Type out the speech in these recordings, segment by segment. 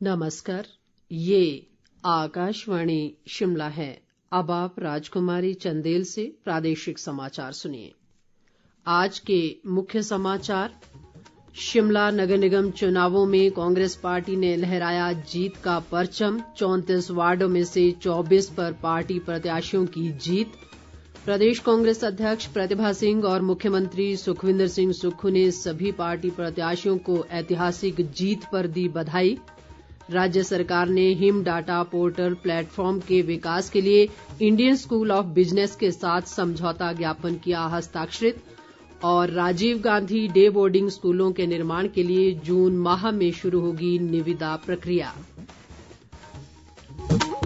नमस्कार, ये आकाशवाणी शिमला है। अब आप राजकुमारी चंदेल से प्रादेशिक समाचार सुनिए। आज के मुख्य समाचार। शिमला नगर निगम चुनावों में कांग्रेस पार्टी ने लहराया जीत का परचम। 34 वार्डों में से 24 पर पार्टी प्रत्याशियों की जीत। प्रदेश कांग्रेस अध्यक्ष प्रतिभा सिंह और मुख्यमंत्री सुखविंदर सिंह सुक्खू ने सभी पार्टी प्रत्याशियों को ऐतिहासिक जीत पर दी बधाई। राज्य सरकार ने हिम डाटा पोर्टल प्लेटफॉर्म के विकास के लिए इंडियन स्कूल ऑफ बिजनेस के साथ समझौता ज्ञापन किया हस्ताक्षरित। और राजीव गांधी डे बोर्डिंग स्कूलों के निर्माण के लिए जून माह में शुरू होगी निविदा प्रक्रिया।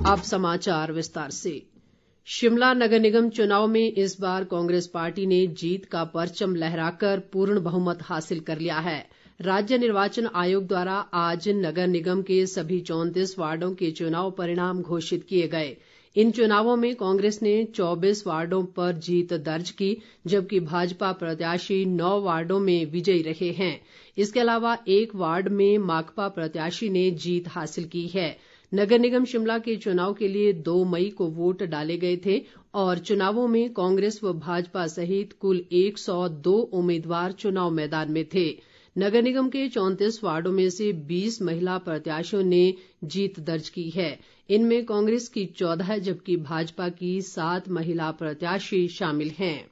अब समाचार विस्तार से। शिमला नगर निगम चुनाव में इस बार कांग्रेस पार्टी ने जीत का परचम लहराकर पूर्ण बहुमत हासिल कर लिया है। राज्य निर्वाचन आयोग द्वारा आज नगर निगम के सभी 34 वार्डों के चुनाव परिणाम घोषित किए गए। इन चुनावों में कांग्रेस ने 24 वार्डों पर जीत दर्ज की, जबकि भाजपा प्रत्याशी 9 वार्डों में विजयी रहे हैं। इसके अलावा एक वार्ड में माकपा प्रत्याशी ने जीत हासिल की है। नगर निगम शिमला के चुनाव के लिए 2 मई को वोट डाले गए थे और चुनावों में कांग्रेस व भाजपा सहित कुल 102 उम्मीदवार चुनाव मैदान में थे। नगर निगम के 34 वार्डों में से 20 महिला प्रत्याशियों ने जीत दर्ज की है। इनमें कांग्रेस की 14 जबकि भाजपा की 7 महिला प्रत्याशी शामिल हैं।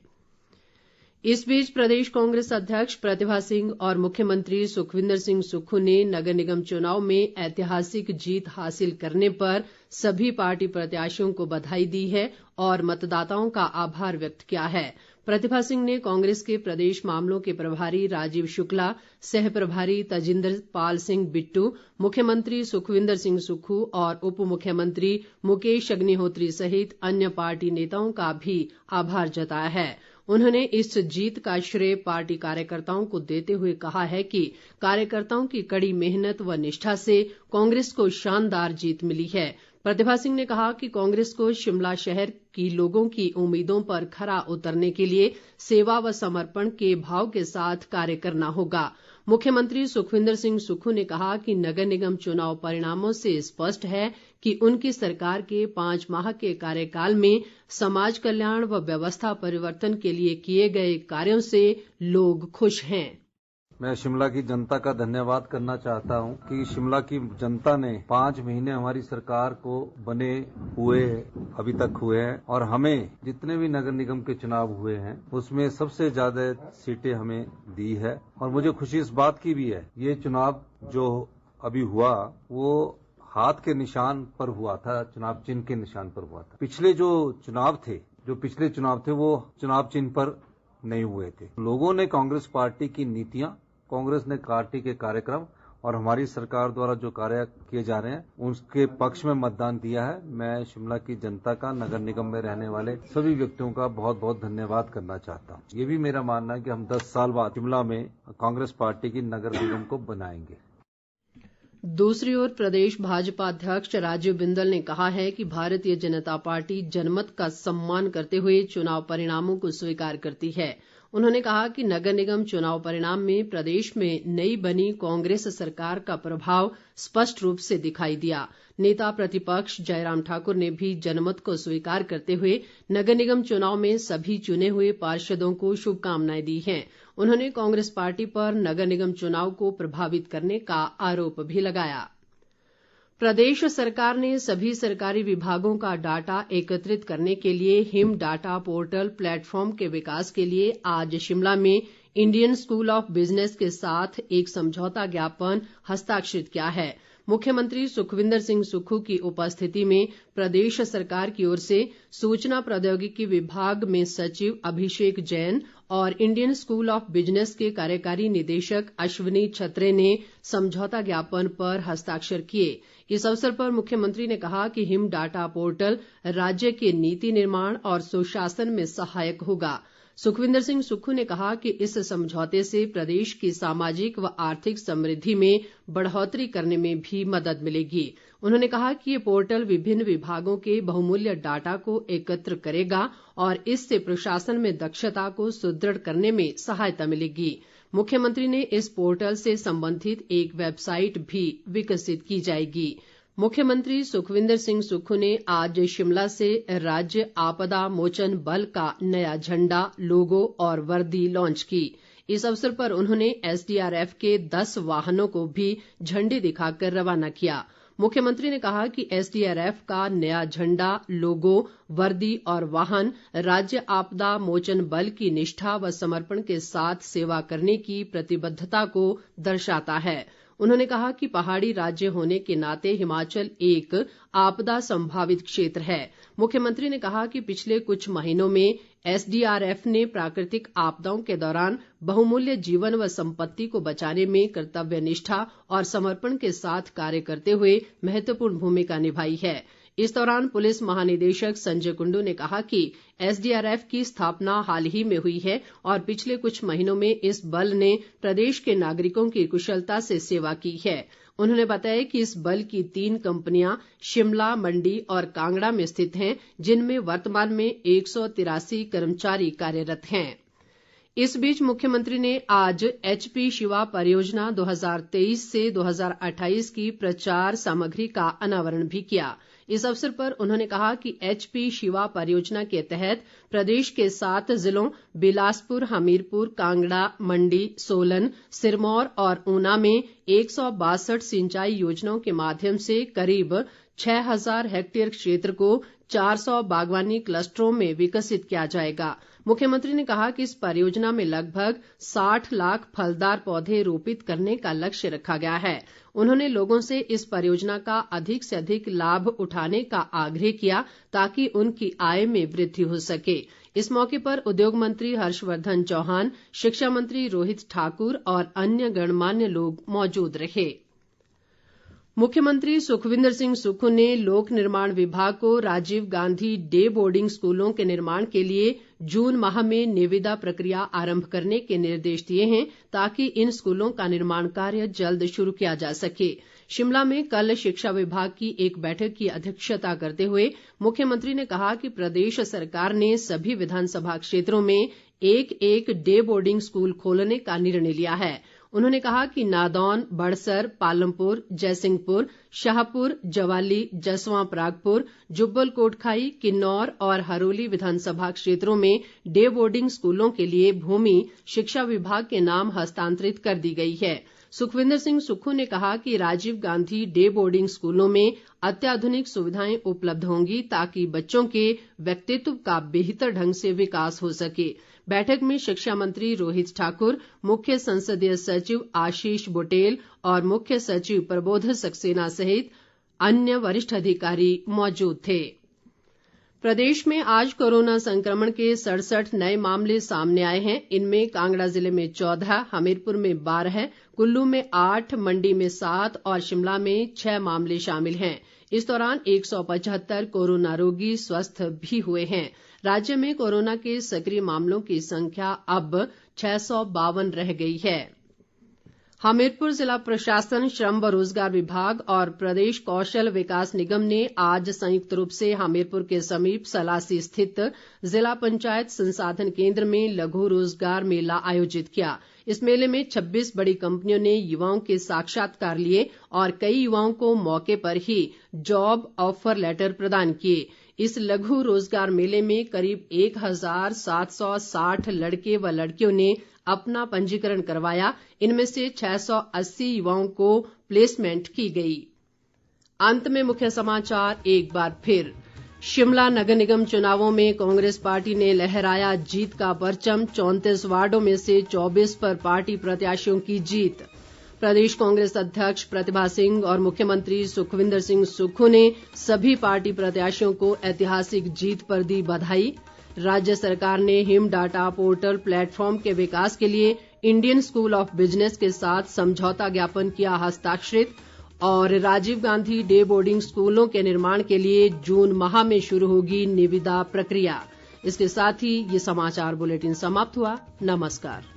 इस बीच प्रदेश कांग्रेस अध्यक्ष प्रतिभा सिंह और मुख्यमंत्री सुखविंदर सिंह सुक्खू ने नगर निगम चुनाव में ऐतिहासिक जीत हासिल करने पर सभी पार्टी प्रत्याशियों को बधाई दी है और मतदाताओं का आभार व्यक्त किया है। प्रतिभा सिंह ने कांग्रेस के प्रदेश मामलों के प्रभारी राजीव शुक्ला, सह प्रभारी तजिंदर पाल सिंह बिट्टू, मुख्यमंत्री सुखविंदर सिंह सुक्खू और उप मुख्यमंत्री मुकेश अग्निहोत्री सहित अन्य पार्टी नेताओं का भी आभार जताया है। उन्होंने इस जीत का श्रेय पार्टी कार्यकर्ताओं को देते हुए कहा है कि कार्यकर्ताओं की कड़ी मेहनत व निष्ठा से कांग्रेस को शानदार जीत मिली है। प्रतिभा सिंह ने कहा कि कांग्रेस को शिमला शहर की लोगों की उम्मीदों पर खरा उतरने के लिए सेवा व समर्पण के भाव के साथ कार्य करना होगा। मुख्यमंत्री सुखविंदर सिंह सुक्खू ने कहा कि नगर निगम चुनाव परिणामों से स्पष्ट है कि उनकी सरकार के 5 माह के कार्यकाल में समाज कल्याण व व्यवस्था परिवर्तन के लिए किए गए कार्यों से लोग खुश हैं। मैं शिमला की जनता का धन्यवाद करना चाहता हूं कि शिमला की जनता ने 5 महीने हमारी सरकार को बने हुए अभी तक हुए हैं और हमें जितने भी नगर निगम के चुनाव हुए हैं उसमें सबसे ज्यादा सीटें हमें दी है। और मुझे खुशी इस बात की भी है, ये चुनाव जो अभी हुआ वो हाथ के निशान पर हुआ था, चुनाव चिन्ह के निशान पर हुआ था। पिछले जो पिछले चुनाव थे वो चुनाव चिन्ह पर नहीं हुए थे। लोगों ने कांग्रेस पार्टी की नीतियां, कांग्रेस ने पार्टी के कार्यक्रम और हमारी सरकार द्वारा जो कार्य किए जा रहे हैं उसके पक्ष में मतदान दिया है। मैं शिमला की जनता का, नगर निगम में रहने वाले सभी व्यक्तियों का बहुत बहुत धन्यवाद करना चाहता हूं। ये भी मेरा मानना है कि हम 10 साल बाद शिमला में कांग्रेस पार्टी की नगर निगम को बनाएंगे। दूसरी ओर प्रदेश भाजपा अध्यक्ष राजीव बिंदल ने कहा है कि भारतीय जनता पार्टी जनमत का सम्मान करते हुए चुनाव परिणामों को स्वीकार करती है। उन्होंने कहा कि नगर निगम चुनाव परिणाम में प्रदेश में नई बनी कांग्रेस सरकार का प्रभाव स्पष्ट रूप से दिखाई दिया। नेता प्रतिपक्ष जयराम ठाकुर ने भी जनमत को स्वीकार करते हुए नगर निगम चुनाव में सभी चुने हुए पार्षदों को शुभकामनाएं दी हैं। उन्होंने कांग्रेस पार्टी पर नगर निगम चुनाव को प्रभावित करने का आरोप भी लगाया। प्रदेश सरकार ने सभी सरकारी विभागों का डाटा एकत्रित करने के लिए हिम डाटा पोर्टल प्लेटफॉर्म के विकास के लिए आज शिमला में इंडियन स्कूल ऑफ बिजनेस के साथ एक समझौता ज्ञापन हस्ताक्षरित किया है। मुख्यमंत्री सुखविंदर सिंह सुक्खू की उपस्थिति में प्रदेश सरकार की ओर से सूचना प्रौद्योगिकी विभाग में सचिव अभिषेक जैन और इंडियन स्कूल ऑफ बिजनेस के कार्यकारी निदेशक अश्विनी छत्रे ने समझौता ज्ञापन पर हस्ताक्षर किए। इस अवसर पर मुख्यमंत्री ने कहा कि हिम डाटा पोर्टल राज्य के नीति निर्माण और सुशासन में सहायक होगा। सुखविंदर सिंह सुक्खू ने कहा कि इस समझौते से प्रदेश की सामाजिक व आर्थिक समृद्धि में बढ़ोतरी करने में भी मदद मिलेगी। उन्होंने कहा कि ये पोर्टल विभिन्न विभागों के बहुमूल्य डाटा को एकत्र करेगा और इससे प्रशासन में दक्षता को सुदृढ़ करने में सहायता मिलेगी। मुख्यमंत्री ने इस पोर्टल से संबंधित एक वेबसाइट भी विकसित की जाएगी। मुख्यमंत्री सुखविंदर सिंह सुक्खू ने आज शिमला से राज्य आपदा मोचन बल का नया झंडा, लोगो और वर्दी लॉन्च की। इस अवसर पर उन्होंने एसडीआरएफ के 10 वाहनों को भी झंडी दिखाकर रवाना किया। मुख्यमंत्री ने कहा कि एसडीआरएफ का नया झंडा, लोगो, वर्दी और वाहन राज्य आपदा मोचन बल की निष्ठा व समर्पण के साथ सेवा करने की प्रतिबद्धता को दर्शाता है। उन्होंने कहा कि पहाड़ी राज्य होने के नाते हिमाचल एक आपदा संभावित क्षेत्र है। मुख्यमंत्री ने कहा कि पिछले कुछ महीनों में एसडीआरएफ ने प्राकृतिक आपदाओं के दौरान बहुमूल्य जीवन व संपत्ति को बचाने में कर्तव्य निष्ठा और समर्पण के साथ कार्य करते हुए महत्वपूर्ण भूमिका निभाई है। इस दौरान पुलिस महानिदेशक संजय कुंडू ने कहा कि एसडीआरएफ की स्थापना हाल ही में हुई है और पिछले कुछ महीनों में इस बल ने प्रदेश के नागरिकों की कुशलता से सेवा की है। उन्होंने बताया कि इस बल की 3 कंपनियां शिमला, मंडी और कांगड़ा में स्थित हैं, जिनमें वर्तमान में 183 कर्मचारी कार्यरत हैं। इस बीच मुख्यमंत्री ने आज एचपी शिवा परियोजना 2023 से 2028 की प्रचार सामग्री का अनावरण भी किया। इस अवसर पर उन्होंने कहा कि एचपी शिवा परियोजना के तहत प्रदेश के 7 जिलों बिलासपुर, हमीरपुर, कांगड़ा, मंडी, सोलन, सिरमौर और ऊना में 162 सिंचाई योजनाओं के माध्यम से करीब 6000 हेक्टेयर क्षेत्र को 400 बागवानी क्लस्टरों में विकसित किया जाएगा। मुख्यमंत्री ने कहा कि इस परियोजना में लगभग 60 लाख फलदार पौधे रोपित करने का लक्ष्य रखा गया है। उन्होंने लोगों से इस परियोजना का अधिक से अधिक लाभ उठाने का आग्रह किया ताकि उनकी आय में वृद्धि हो सके। इस मौके पर उद्योग मंत्री हर्षवर्धन चौहान, शिक्षा मंत्री रोहित ठाकुर और अन्य गणमान्य लोग मौजूद रहे। मुख्यमंत्री सुखविंदर सिंह सुक्खू ने लोक निर्माण विभाग को राजीव गांधी डे बोर्डिंग स्कूलों के निर्माण के लिए जून माह में निविदा प्रक्रिया आरंभ करने के निर्देश दिए हैं ताकि इन स्कूलों का निर्माण कार्य जल्द शुरू किया जा सके। शिमला में कल शिक्षा विभाग की एक बैठक की अध्यक्षता करते हुए मुख्यमंत्री ने कहा कि प्रदेश सरकार ने सभी विधानसभा क्षेत्रों में एक डे बोर्डिंग स्कूल खोलने का निर्णय लिया है। उन्होंने कहा कि नादौन, बड़सर, पालमपुर, जयसिंहपुर, शाहपुर, जवाली, जसवां परागपुर, जुब्बल कोटखाई, किन्नौर और हरोली विधानसभा क्षेत्रों में डे बोर्डिंग स्कूलों के लिए भूमि शिक्षा विभाग के नाम हस्तांतरित कर दी गई है। सुखविंदर सिंह सुक्खू ने कहा कि राजीव गांधी डे बोर्डिंग स्कूलों में अत्याधुनिक सुविधाएं उपलब्ध होंगी ताकि बच्चों के व्यक्तित्व का बेहतर ढंग से विकास हो सके। बैठक में शिक्षा मंत्री रोहित ठाकुर, मुख्य संसदीय सचिव आशीष बुटेल और मुख्य सचिव प्रबोध सक्सेना सहित अन्य वरिष्ठ अधिकारी मौजूद थे। प्रदेश में आज कोरोना संक्रमण के 67 नए मामले सामने आए हैं। इनमें कांगड़ा जिले में 14, हमीरपुर में 12, कुल्लू में 8, मंडी में 7 और शिमला में 6 मामले शामिल हैं। इस दौरान 175 कोरोना रोगी स्वस्थ भी हुए हैं। राज्य में कोरोना के सक्रिय मामलों की संख्या अब 652 रह गई है। हमीरपुर जिला प्रशासन, श्रम व रोजगार विभाग और प्रदेश कौशल विकास निगम ने आज संयुक्त रूप से हमीरपुर के समीप सलासी स्थित जिला पंचायत संसाधन केंद्र में लघु रोजगार मेला आयोजित किया। इस मेले में 26 बड़ी कंपनियों ने युवाओं के साक्षात्कार लिए और कई युवाओं को मौके पर ही जॉब ऑफर लेटर प्रदान किए। इस लघु रोजगार मेले में करीब 1760 लड़के व लड़कियों ने अपना पंजीकरण करवाया। इनमें से 680 युवाओं को प्लेसमेंट की गई। अंत में मुख्य समाचार एक बार फिर। शिमला नगर निगम चुनावों में कांग्रेस पार्टी ने लहराया जीत का परचम। 34 वार्डों में से 24 पर पार्टी प्रत्याशियों की जीत। प्रदेश कांग्रेस अध्यक्ष प्रतिभा सिंह और मुख्यमंत्री सुखविंदर सिंह सुक्खू ने सभी पार्टी प्रत्याशियों को ऐतिहासिक जीत पर दी बधाई। राज्य सरकार ने हिम डाटा पोर्टल प्लेटफॉर्म के विकास के लिए इंडियन स्कूल ऑफ बिजनेस के साथ समझौता ज्ञापन किया हस्ताक्षरित। और राजीव गांधी डे बोर्डिंग स्कूलों के निर्माण के लिए जून माह में शुरू होगी निविदा प्रक्रिया। इसके साथ ही ये समाचार बुलेटिन समाप्त हुआ। नमस्कार।